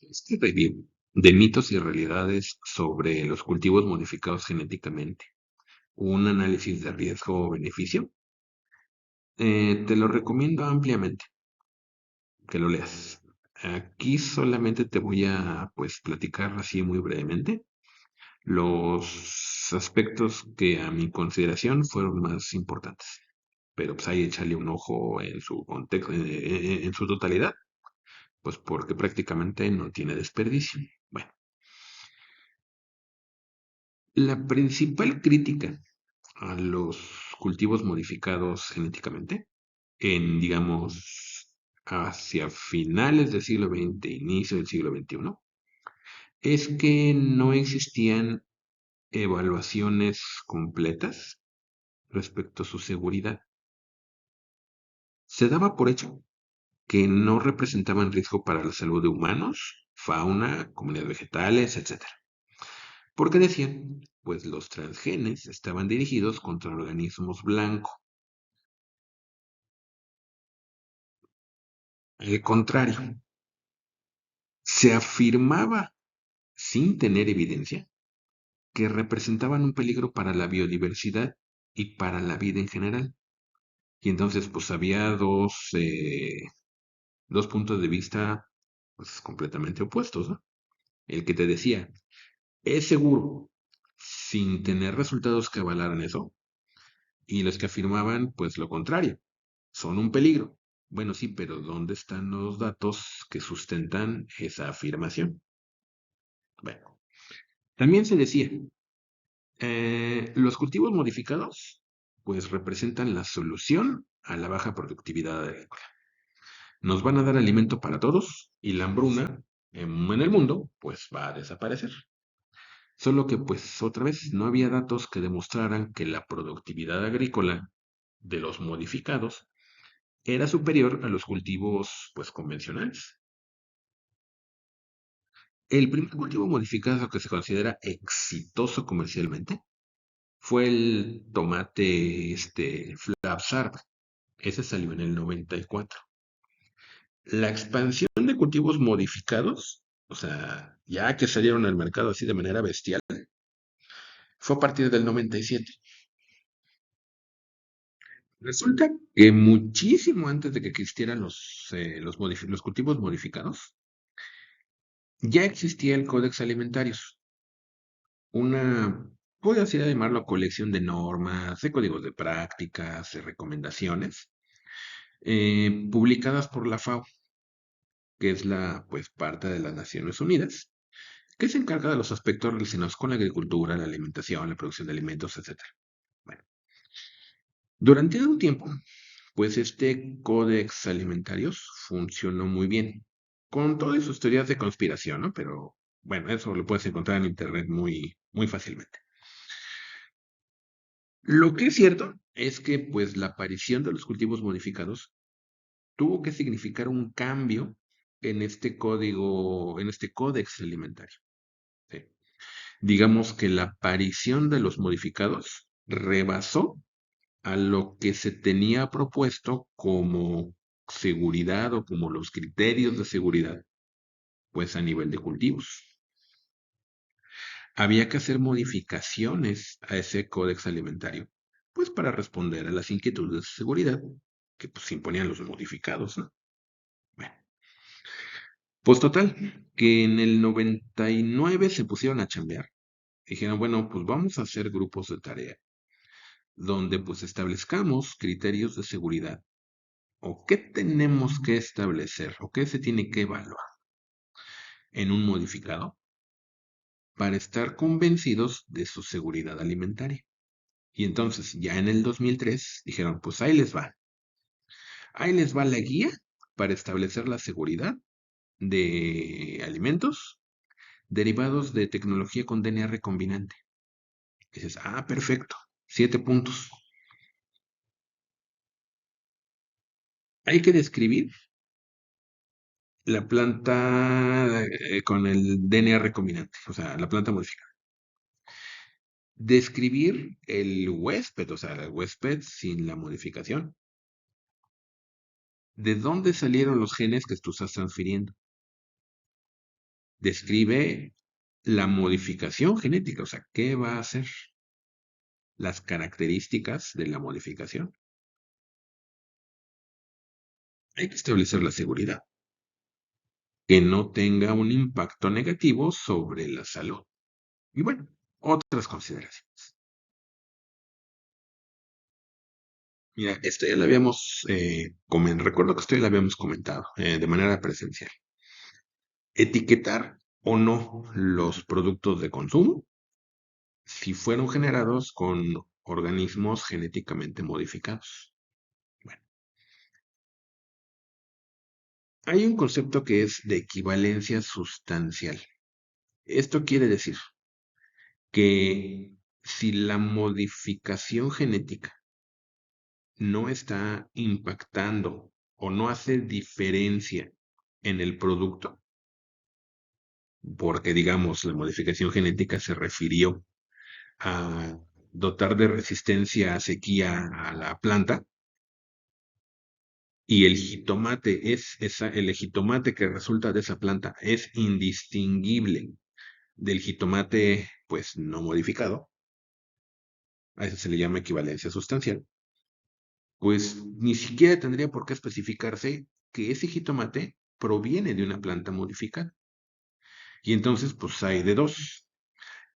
Este review de mitos y realidades sobre los cultivos modificados genéticamente, un análisis de riesgo-beneficio, te lo recomiendo ampliamente que lo leas. Aquí solamente te voy a pues platicar así muy brevemente los aspectos que a mi consideración fueron más importantes. Pero pues ahí échale un ojo en su contexto, en su totalidad, pues porque prácticamente no tiene desperdicio. Bueno, la principal crítica a los cultivos modificados genéticamente digamos, hacia finales del siglo XX, inicio del siglo XXI, es que no existían evaluaciones completas respecto a su seguridad. Se daba por hecho que no representaban riesgo para la salud de humanos, fauna, comunidades vegetales, etcétera. ¿Por qué decían? Pues los transgenes estaban dirigidos contra organismos blancos. Al contrario, se afirmaba sin tener evidencia que representaban un peligro para la biodiversidad y para la vida en general. Y entonces, pues había dos puntos de vista pues, completamente opuestos, ¿no? El que te decía, es seguro, sin tener resultados que avalaran eso, y los que afirmaban, pues lo contrario, son un peligro. Bueno, sí, pero ¿dónde están los datos que sustentan esa afirmación? Bueno, también se decía, los cultivos modificados, pues representan la solución a la baja productividad agrícola. Nos van a dar alimento para todos y la hambruna en el mundo, pues va a desaparecer. Solo que, pues otra vez, no había datos que demostraran que la productividad agrícola de los modificados era superior a los cultivos, pues convencionales. El primer cultivo modificado que se considera exitoso comercialmente fue el tomate Flapsarp. Ese salió en el 94. La expansión de cultivos modificados, o sea, ya que salieron al mercado así de manera bestial, fue a partir del 97. Resulta que muchísimo antes de que existieran los cultivos modificados, ya existía el Codex Alimentarius, una, puedo así llamarlo, colección de normas, de códigos de prácticas, de recomendaciones, publicadas por la FAO, que es la pues parte de las Naciones Unidas, que se encarga de los aspectos relacionados con la agricultura, la alimentación, la producción de alimentos, etcétera. Bueno, durante un tiempo, pues este Codex Alimentarios funcionó muy bien, con todas sus teorías de conspiración, ¿no? Pero bueno, eso lo puedes encontrar en internet muy, muy fácilmente. Lo que es cierto es que pues la aparición de los cultivos modificados tuvo que significar un cambio en este código, en este códex alimentario. ¿Sí? Digamos que la aparición de los modificados rebasó a lo que se tenía propuesto como seguridad o como los criterios de seguridad, pues a nivel de cultivos. Había que hacer modificaciones a ese códex alimentario, pues para responder a las inquietudes de seguridad que pues imponían los modificados, ¿no? Bueno, pues total, que en el 99 se pusieron a chambear. Dijeron, bueno, pues vamos a hacer grupos de tarea donde pues establezcamos criterios de seguridad o qué tenemos que establecer o qué se tiene que evaluar en un modificado para estar convencidos de su seguridad alimentaria. Y entonces, ya en el 2003, dijeron, pues ahí les va la guía para establecer la seguridad de alimentos derivados de tecnología con DNA recombinante. Y dices, perfecto, 7 puntos. Hay que describir la planta con el DNA recombinante, o sea, la planta modificada. Describir el huésped, o sea, el huésped sin la modificación. ¿De dónde salieron los genes que tú estás transfiriendo? Describe la modificación genética, o sea, ¿qué va a hacer? Las características de la modificación. Hay que establecer la seguridad, que no tenga un impacto negativo sobre la salud. Y bueno, otras consideraciones. Mira, esto ya lo habíamos, recuerdo que esto ya lo habíamos comentado de manera presencial. Etiquetar o no los productos de consumo si fueron generados con organismos genéticamente modificados. Bueno, hay un concepto que es de equivalencia sustancial. Esto quiere decir que si la modificación genética no está impactando o no hace diferencia en el producto, porque digamos la modificación genética se refirió a dotar de resistencia a sequía a la planta, y el jitomate el jitomate que resulta de esa planta es indistinguible del jitomate pues no modificado, a eso se le llama equivalencia sustancial, pues ni siquiera tendría por qué especificarse que ese jitomate proviene de una planta modificada. Y entonces pues hay de dos,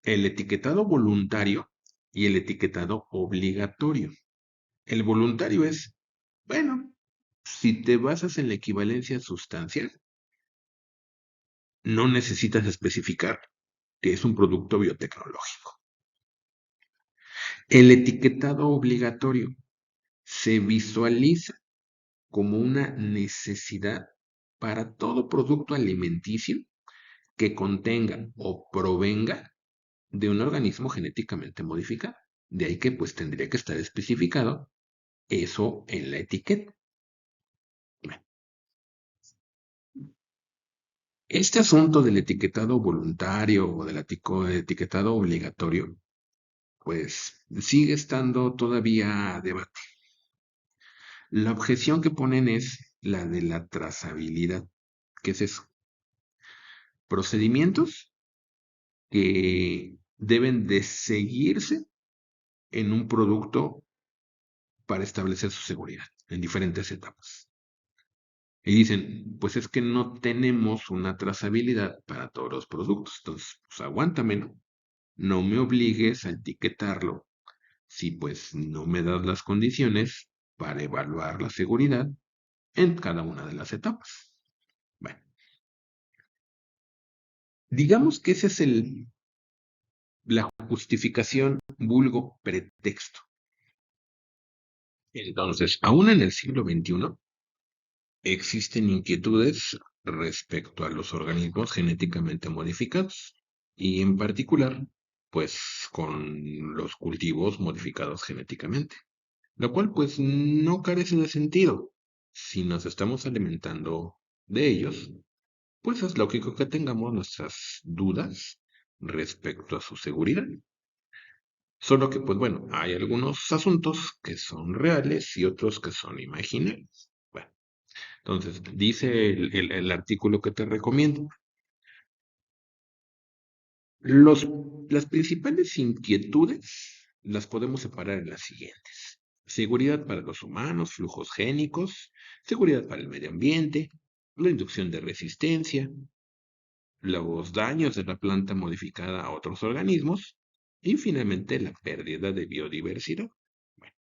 el etiquetado voluntario y el etiquetado obligatorio. El voluntario es, bueno, si te basas en la equivalencia sustancial, no necesitas especificar que es un producto biotecnológico. El etiquetado obligatorio se visualiza como una necesidad para todo producto alimenticio que contenga o provenga de un organismo genéticamente modificado. De ahí que pues tendría que estar especificado eso en la etiqueta. Bueno, este asunto del etiquetado voluntario o del etiquetado obligatorio, pues sigue estando todavía a debate. La objeción que ponen es la de la trazabilidad. ¿Qué es eso? Procedimientos que deben de seguirse en un producto para establecer su seguridad en diferentes etapas. Y dicen, pues es que no tenemos una trazabilidad para todos los productos. Entonces, pues aguántame, ¿no? No me obligues a etiquetarlo si pues no me das las condiciones para evaluar la seguridad en cada una de las etapas. Bueno, digamos que esa es la justificación vulgo pretexto. Entonces, aún en el siglo XXI, existen inquietudes respecto a los organismos genéticamente modificados y en particular, pues con los cultivos modificados genéticamente, lo cual pues no carece de sentido. Si nos estamos alimentando de ellos, pues es lógico que tengamos nuestras dudas respecto a su seguridad. Solo que, pues bueno, hay algunos asuntos que son reales y otros que son imaginarios. Bueno, entonces, dice el artículo que te recomiendo. Los, las principales inquietudes las podemos separar en las siguientes. Seguridad para los humanos, flujos génicos, seguridad para el medio ambiente, la inducción de resistencia, los daños de la planta modificada a otros organismos y finalmente la pérdida de biodiversidad. Bueno,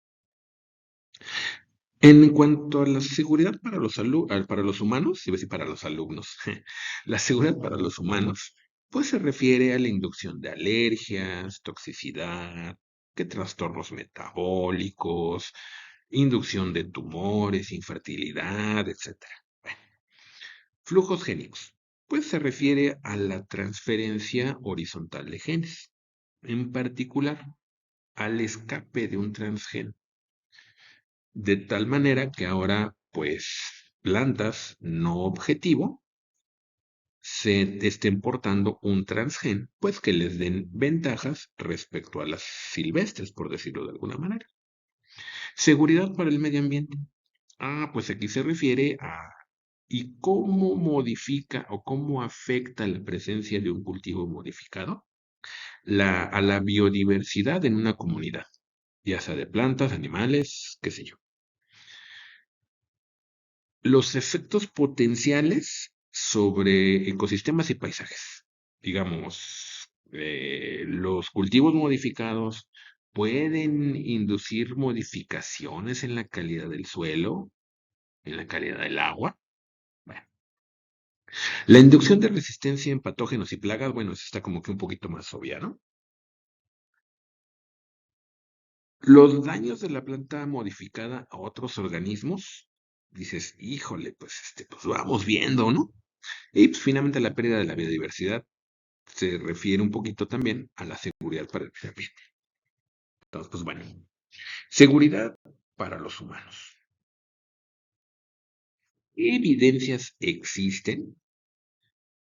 en cuanto a la seguridad para para los humanos, iba a decir para los alumnos, la seguridad para los humanos, pues se refiere a la inducción de alergias, toxicidad, que trastornos metabólicos, inducción de tumores, infertilidad, etcétera. Bueno, flujos génicos, pues se refiere a la transferencia horizontal de genes, en particular al escape de un transgen de tal manera que ahora, pues, plantas no objetivo se estén portando un transgen, pues que les den ventajas respecto a las silvestres, por decirlo de alguna manera. Seguridad para el medio ambiente. Ah, pues aquí se refiere a ¿Y cómo modifica o cómo afecta la presencia de un cultivo modificado a la biodiversidad en una comunidad, ya sea de plantas, animales, qué sé yo? Los efectos potenciales sobre ecosistemas y paisajes. Digamos, los cultivos modificados pueden inducir modificaciones en la calidad del suelo, en la calidad del agua. Bueno, la inducción de resistencia en patógenos y plagas, bueno, eso está como que un poquito más obvia, ¿no? Los daños de la planta modificada a otros organismos, dices, híjole, pues, pues vamos viendo, ¿no? Y pues finalmente la pérdida de la biodiversidad se refiere un poquito también a la seguridad para el medio ambiente. Entonces, pues bueno, seguridad para los humanos. ¿Qué evidencias existen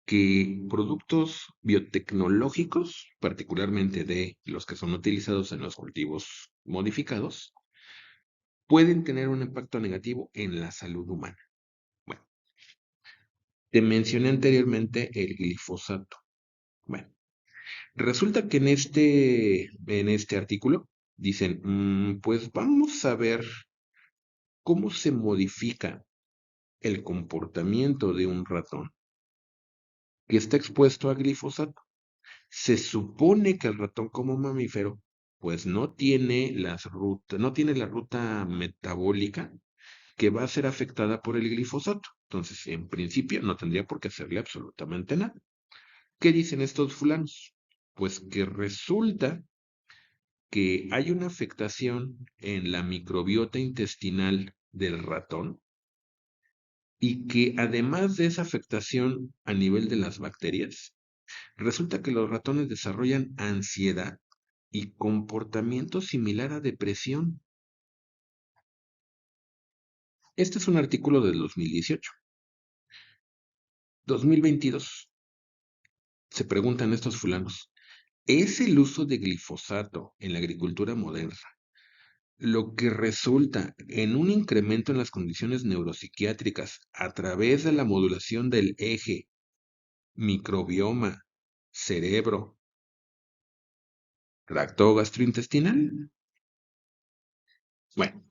que productos biotecnológicos, particularmente de los que son utilizados en los cultivos modificados, pueden tener un impacto negativo en la salud humana? Bueno, te mencioné anteriormente el glifosato. Bueno, resulta que en este artículo dicen, pues vamos a ver cómo se modifica el comportamiento de un ratón que está expuesto a glifosato. Se supone que el ratón como mamífero, pues no tiene la ruta metabólica que va a ser afectada por el glifosato. Entonces, en principio, no tendría por qué hacerle absolutamente nada. ¿Qué dicen estos fulanos? Pues que resulta que hay una afectación en la microbiota intestinal del ratón y que además de esa afectación a nivel de las bacterias, resulta que los ratones desarrollan ansiedad y comportamiento similar a depresión. Este es un artículo del 2018. 2022. Se preguntan estos fulanos, ¿es el uso de glifosato en la agricultura moderna lo que resulta en un incremento en las condiciones neuropsiquiátricas a través de la modulación del eje microbioma, cerebro, tracto gastrointestinal? Bueno,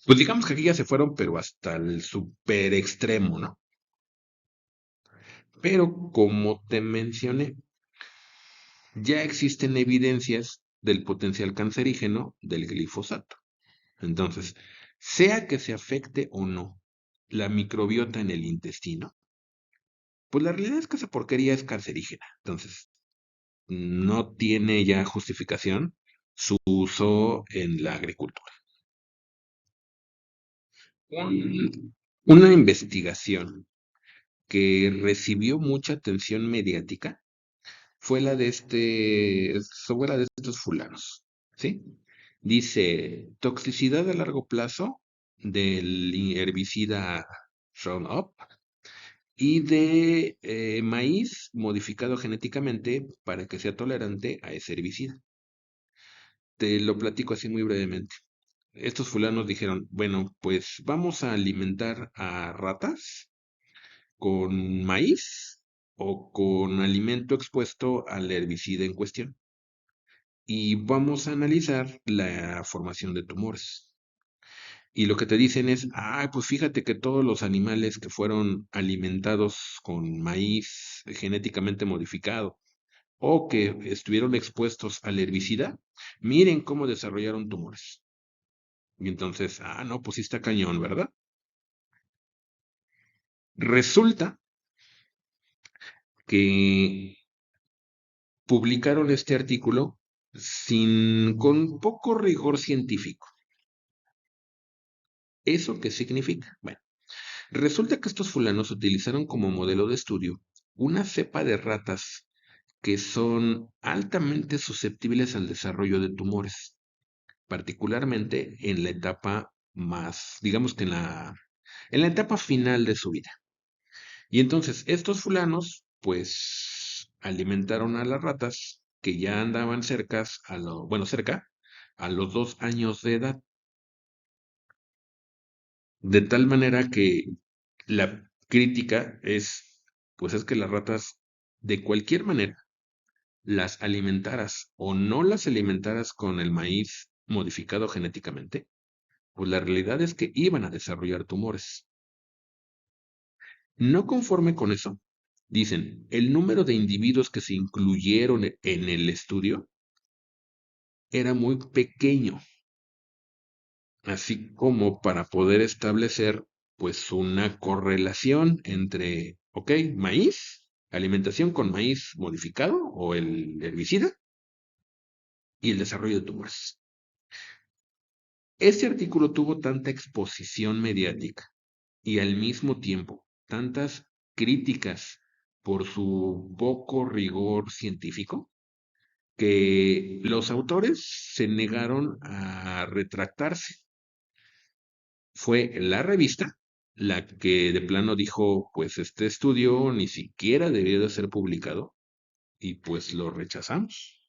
pues digamos que aquí ya se fueron, pero hasta el super extremo, ¿no? Pero como te mencioné, ya existen evidencias del potencial cancerígeno del glifosato. Entonces, sea que se afecte o no la microbiota en el intestino, pues la realidad es que esa porquería es cancerígena. Entonces, no tiene ya justificación su uso en la agricultura. Una investigación que recibió mucha atención mediática fue la de estos fulanos, ¿sí? Dice, toxicidad a largo plazo del herbicida Roundup y de maíz modificado genéticamente para que sea tolerante a ese herbicida. Te lo platico así muy brevemente. Estos fulanos dijeron, bueno, pues vamos a alimentar a ratas con maíz o con alimento expuesto al herbicida en cuestión. Y vamos a analizar la formación de tumores. Y lo que te dicen es, pues fíjate que todos los animales que fueron alimentados con maíz genéticamente modificado o que estuvieron expuestos al herbicida, miren cómo desarrollaron tumores. Y entonces, no, pues sí está cañón, ¿verdad? Resulta que publicaron este artículo con poco rigor científico. ¿Eso qué significa? Bueno, resulta que estos fulanos utilizaron como modelo de estudio una cepa de ratas que son altamente susceptibles al desarrollo de tumores, particularmente en la etapa más, digamos que en la etapa final de su vida. Y entonces estos fulanos, pues, alimentaron a las ratas que ya andaban cerca a los 2 años de edad, de tal manera que la crítica pues es que las ratas, de cualquier manera, las alimentaras o no las alimentaras con el maíz modificado genéticamente, pues la realidad es que iban a desarrollar tumores. No conforme con eso, dicen, el número de individuos que se incluyeron en el estudio era muy pequeño, así como para poder establecer pues una correlación entre, ok, maíz, alimentación con maíz modificado o el herbicida y el desarrollo de tumores. Este artículo tuvo tanta exposición mediática y al mismo tiempo tantas críticas por su poco rigor científico que los autores se negaron a retractarse. Fue la revista la que de plano dijo, pues este estudio ni siquiera debió de ser publicado y pues lo rechazamos.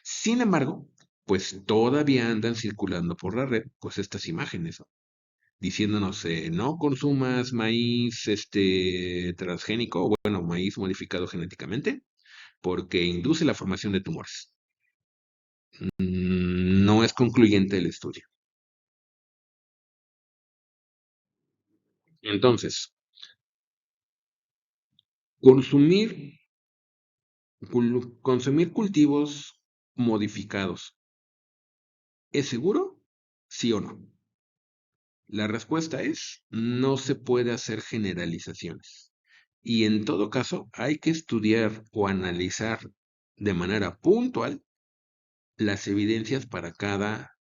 Sin embargo, pues todavía andan circulando por la red, pues estas imágenes, ¿no? Diciéndonos, no consumas maíz transgénico, o bueno, maíz modificado genéticamente, porque induce la formación de tumores. No es concluyente el estudio. Entonces, consumir, consumir cultivos modificados, ¿es seguro? ¿Sí o no? La respuesta es, no se puede hacer generalizaciones. Y en todo caso, hay que estudiar o analizar de manera puntual las evidencias para cada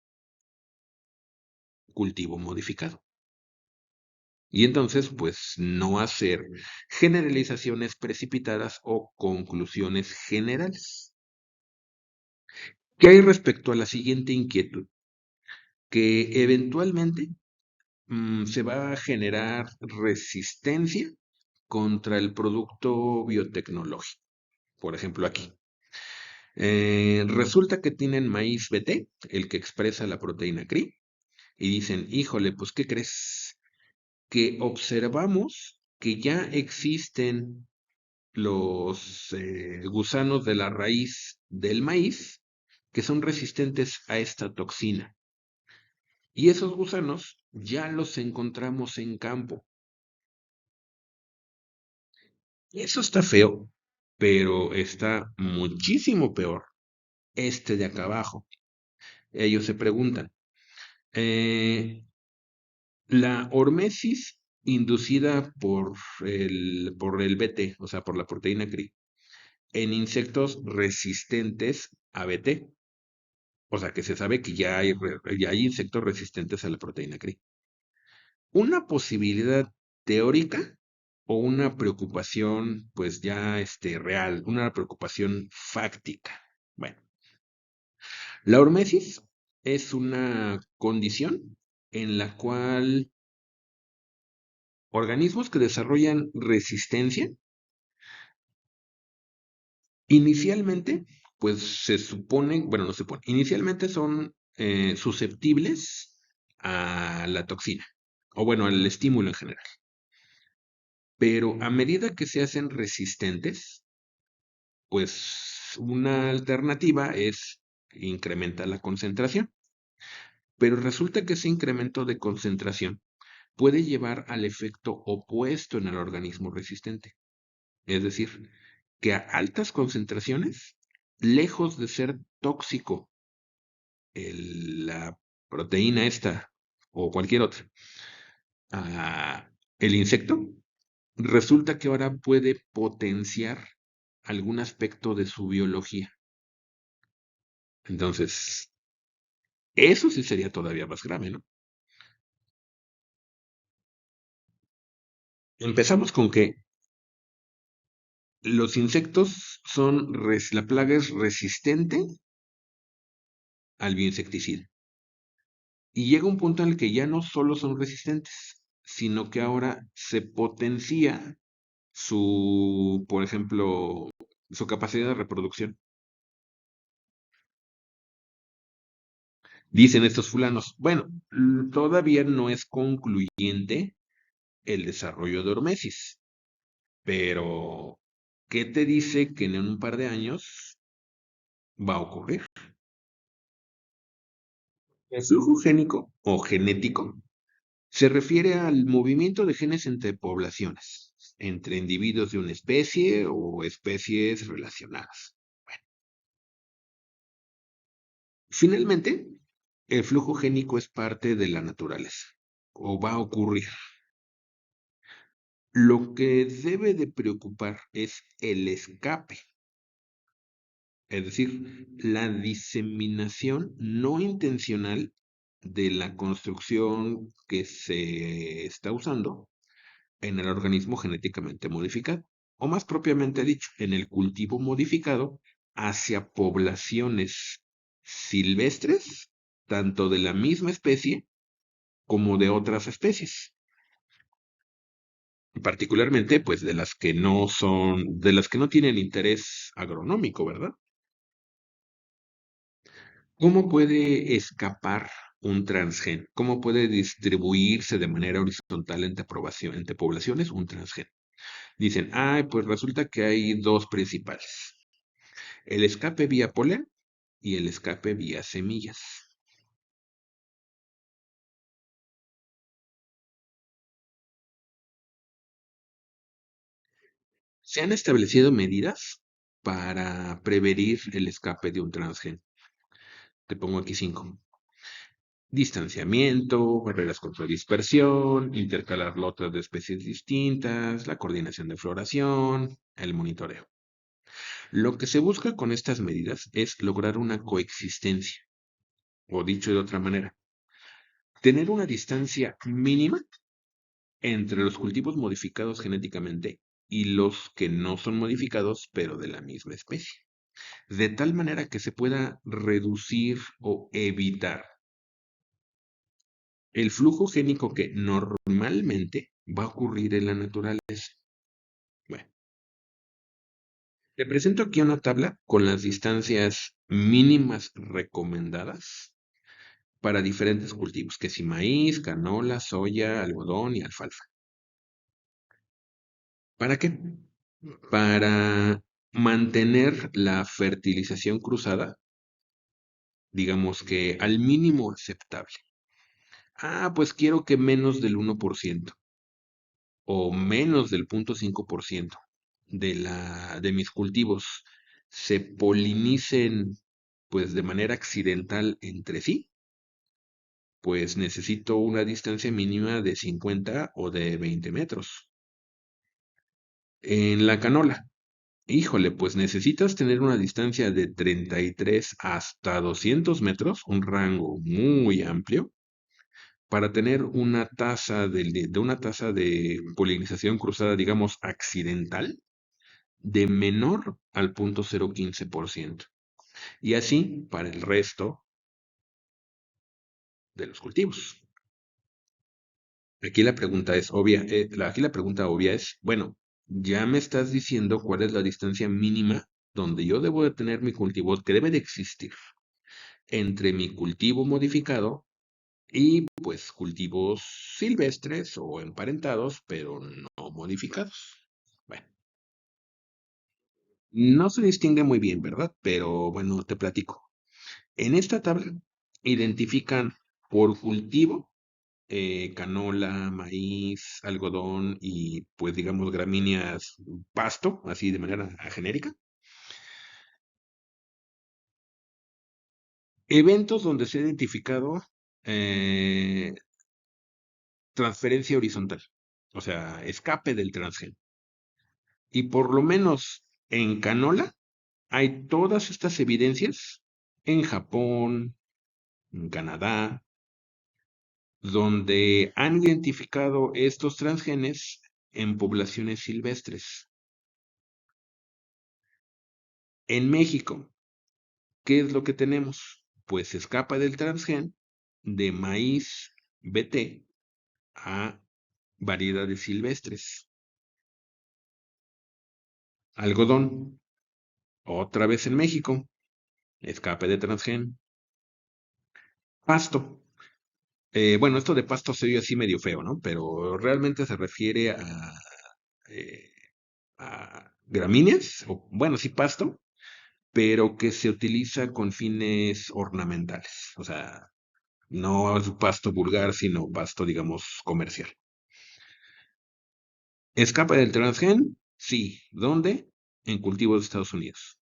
cultivo modificado. Y entonces, pues, no hacer generalizaciones precipitadas o conclusiones generales. ¿Qué hay respecto a la siguiente inquietud? Que eventualmente se va a generar resistencia contra el producto biotecnológico. Por ejemplo, aquí. Resulta que tienen maíz BT, el que expresa la proteína CRI, y dicen, híjole, pues, ¿qué crees? Que observamos que ya existen los gusanos de la raíz del maíz que son resistentes a esta toxina. Y esos gusanos ya los encontramos en campo. Eso está feo, pero está muchísimo peor este de acá abajo. Ellos se preguntan, eh, la hormesis inducida por el BT, o sea, por la proteína CRI, en insectos resistentes a BT. O sea, que se sabe que ya hay insectos resistentes a la proteína CRI. Una posibilidad teórica o una preocupación, pues ya real, una preocupación fáctica. Bueno, la hormesis es una condición en la cual organismos que desarrollan resistencia inicialmente, pues se supone, bueno, no se supone, inicialmente son susceptibles a la toxina, o bueno, al estímulo en general. Pero a medida que se hacen resistentes, pues una alternativa es incrementar la concentración. Pero resulta que ese incremento de concentración puede llevar al efecto opuesto en el organismo resistente. Es decir, que a altas concentraciones, lejos de ser tóxico la proteína esta o cualquier otra, el insecto, resulta que ahora puede potenciar algún aspecto de su biología. Entonces, eso sí sería todavía más grave, ¿no? Empezamos con que los insectos la plaga es resistente al bioinsecticida. Y llega un punto en el que ya no solo son resistentes, sino que ahora se potencia por ejemplo, su capacidad de reproducción. Dicen estos fulanos, bueno, todavía no es concluyente el desarrollo de hormesis. Pero, ¿qué te dice que en un par de años va a ocurrir? El flujo génico o genético se refiere al movimiento de genes entre poblaciones, entre individuos de una especie o especies relacionadas. Finalmente, el flujo génico es parte de la naturaleza, o va a ocurrir. Lo que debe de preocupar es el escape, es decir, la diseminación no intencional de la construcción que se está usando en el organismo genéticamente modificado, o más propiamente dicho, en el cultivo modificado hacia poblaciones silvestres, tanto de la misma especie como de otras especies, particularmente pues de las que no son, de las que no tienen interés agronómico, ¿verdad? ¿Cómo puede escapar un transgen? ¿Cómo puede distribuirse de manera horizontal entre poblaciones un transgen? Dicen, ay, pues resulta que hay dos principales, el escape vía polen y el escape vía semillas. Se han establecido medidas para prevenir el escape de un transgen. Te pongo aquí cinco. Distanciamiento, barreras contra dispersión, intercalar lotes de especies distintas, la coordinación de floración, el monitoreo. Lo que se busca con estas medidas es lograr una coexistencia, o dicho de otra manera, tener una distancia mínima entre los cultivos modificados genéticamente y los que no son modificados, pero de la misma especie, de tal manera que se pueda reducir o evitar el flujo génico que normalmente va a ocurrir en la naturaleza. Bueno, te presento aquí una tabla con las distancias mínimas recomendadas para diferentes cultivos, que si maíz, canola, soya, algodón y alfalfa. ¿Para qué? Para mantener la fertilización cruzada, digamos que al mínimo aceptable. Ah, pues quiero que menos del 1% o menos del 0,5% de mis cultivos se polinicen pues de manera accidental entre sí, pues necesito una distancia mínima de 50 o de 20 metros. En la canola, híjole, pues necesitas tener una distancia de 33 hasta 200 metros, un rango muy amplio, para tener una tasa una tasa de polinización cruzada, digamos, accidental, de menor al 0,015%. Y así para el resto de los cultivos. Aquí la pregunta es obvia, aquí la pregunta obvia es, bueno, ya me estás diciendo cuál es la distancia mínima donde yo debo de tener mi cultivo, que debe de existir entre mi cultivo modificado y pues cultivos silvestres o emparentados, pero no modificados. Bueno, no se distingue muy bien, ¿verdad? Pero bueno, te platico. En esta tabla identifican por cultivo canola, maíz, algodón y pues digamos gramíneas, pasto, así de manera genérica. Eventos donde se ha identificado eh, transferencia horizontal, o sea, escape del transgen. Y por lo menos en canola hay todas estas evidencias en Japón, en Canadá, donde han identificado estos transgenes en poblaciones silvestres. En México, ¿qué es lo que tenemos? Pues se escapa del transgen de maíz BT a variedades silvestres. Algodón, otra vez en México, escape de transgen. Pasto, Bueno, esto de pasto se oye así medio feo, ¿no? Pero realmente se refiere eh, a gramíneas, o bueno, sí pasto, pero que se utiliza con fines ornamentales. O sea, no es pasto vulgar, sino pasto, digamos, comercial. ¿Escapa del transgén? Sí. ¿Dónde? En cultivos de Estados Unidos.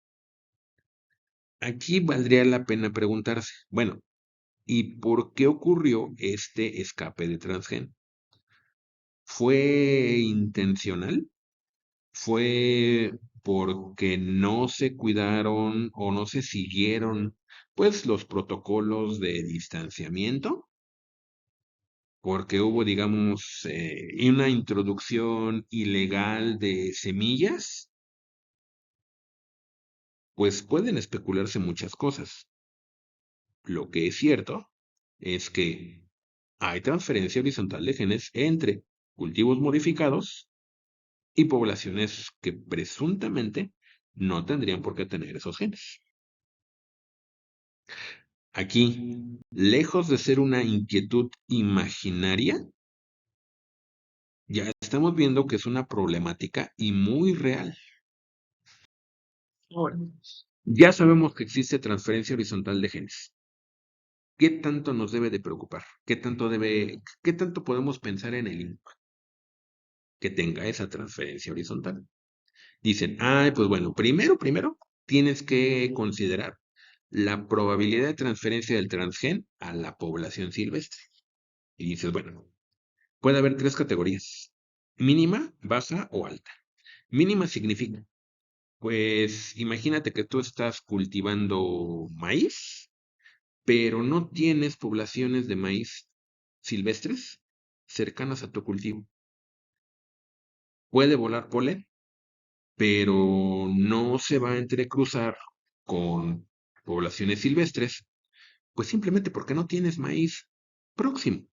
Aquí valdría la pena preguntarse, bueno, ¿y por qué ocurrió este escape de transgén? ¿Fue intencional? ¿Fue porque no se cuidaron o no se siguieron, pues, los protocolos de distanciamiento? Porque hubo, digamos, una introducción ilegal de semillas, pues pueden especularse muchas cosas. Lo que es cierto es que hay transferencia horizontal de genes entre cultivos modificados y poblaciones que presuntamente no tendrían por qué tener esos genes. Aquí, lejos de ser una inquietud imaginaria, ya estamos viendo que es una problemática y muy real. Ahora, ya sabemos que existe transferencia horizontal de genes. ¿Qué tanto nos debe de preocupar? ¿Qué tanto podemos pensar en el impacto que tenga esa transferencia horizontal? Dicen, ay, pues bueno, primero, tienes que considerar la probabilidad de transferencia del transgen a la población silvestre. Y dices, bueno, puede haber tres categorías: mínima, baja o alta. Mínima significa, pues imagínate que tú estás cultivando maíz, pero no tienes poblaciones de maíz silvestres cercanas a tu cultivo. Puede volar polen, pero no se va a entrecruzar con poblaciones silvestres, pues simplemente porque no tienes maíz próximo.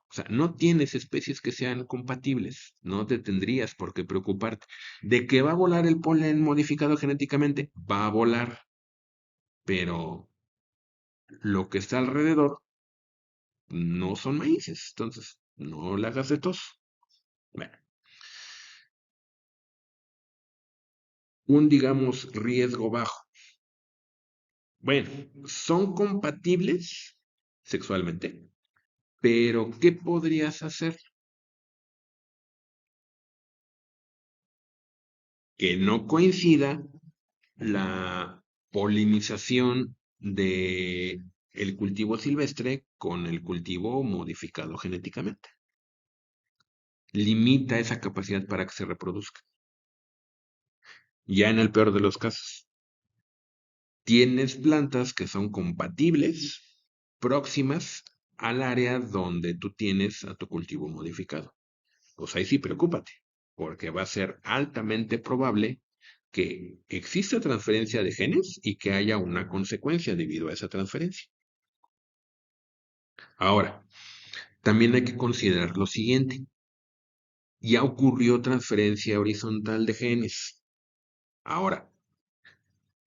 O sea, no tienes especies que sean compatibles. No te tendrías por qué preocuparte. ¿De que va a volar el polen modificado genéticamente? Va a volar, pero lo que está alrededor no son maíces. Entonces, no le hagas de tos. Bueno, un, digamos, riesgo bajo. Bueno, son compatibles sexualmente, pero ¿qué podrías hacer? Que no coincida la polinización de el cultivo silvestre con el cultivo modificado genéticamente. Limita esa capacidad para que se reproduzca. Ya en el peor de los casos, tienes plantas que son compatibles, próximas al área donde tú tienes a tu cultivo modificado. Pues ahí sí preocúpate, porque va a ser altamente probable que exista transferencia de genes y que haya una consecuencia debido a esa transferencia. Ahora, también hay que considerar lo siguiente. Ya ocurrió transferencia horizontal de genes. Ahora,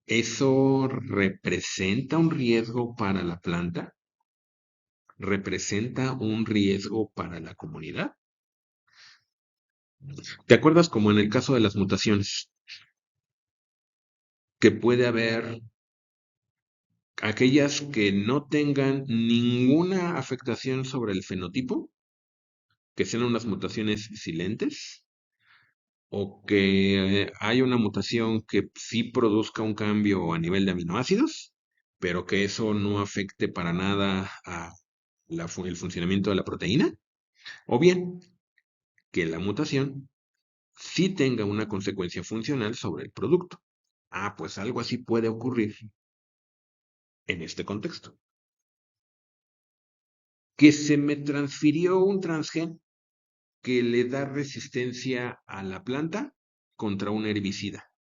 ¿eso representa un riesgo para la planta? ¿Representa un riesgo para la comunidad? ¿Te acuerdas como en el caso de las mutaciones? Que puede haber aquellas que no tengan ninguna afectación sobre el fenotipo, que sean unas mutaciones silentes, o que hay una mutación que sí produzca un cambio a nivel de aminoácidos, pero que eso no afecte para nada a el funcionamiento de la proteína, o bien que la mutación sí tenga una consecuencia funcional sobre el producto. Ah, pues algo así puede ocurrir en este contexto. Que se me transfirió un transgen que le da resistencia a la planta contra un herbicida,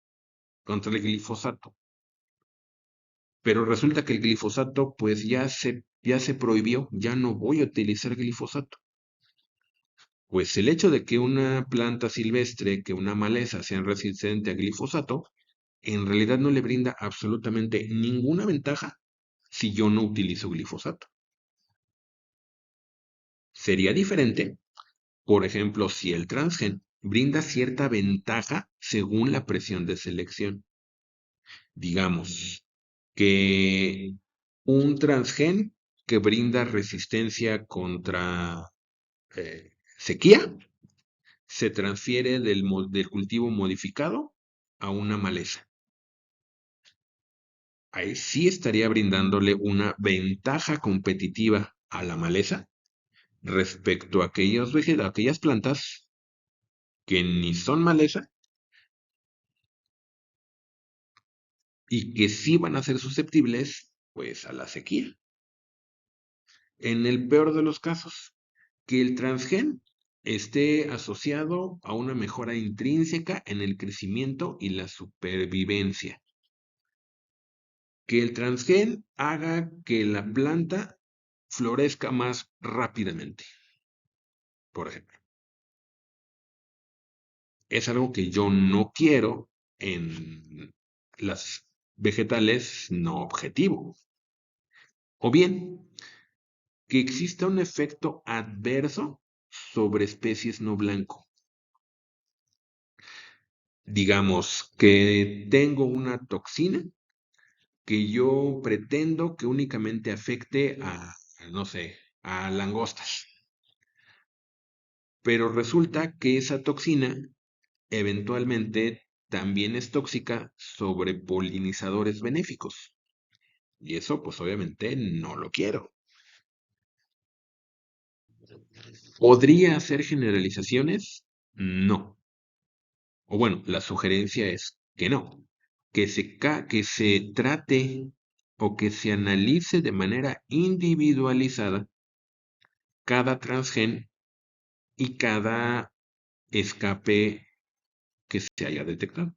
contra el glifosato. Pero resulta que el glifosato pues ya se prohibió, ya no voy a utilizar glifosato. Pues el hecho de que una planta silvestre, que una maleza sea resistente a glifosato, en realidad no le brinda absolutamente ninguna ventaja si yo no utilizo glifosato. Sería diferente, por ejemplo, si el transgen brinda cierta ventaja según la presión de selección. Digamos que un transgen que brinda resistencia contra sequía se transfiere del cultivo modificado a una maleza. Ahí sí estaría brindándole una ventaja competitiva a la maleza respecto a aquellas plantas que ni son maleza y que sí van a ser susceptibles, pues, a la sequía. En el peor de los casos, que el transgen esté asociado a una mejora intrínseca en el crecimiento y la supervivencia. Que el transgen haga que la planta florezca más rápidamente, por ejemplo. Es algo que yo no quiero en las vegetales no objetivo. O bien, que exista un efecto adverso sobre especies no blanco. Digamos que tengo una toxina que yo pretendo que únicamente afecte a, no sé, a langostas. Pero resulta que esa toxina eventualmente también es tóxica sobre polinizadores benéficos. Y eso, pues obviamente no lo quiero. ¿Podría hacer generalizaciones? No. O bueno, la sugerencia es que no. Que se trate o que se analice de manera individualizada cada transgen y cada escape que se haya detectado.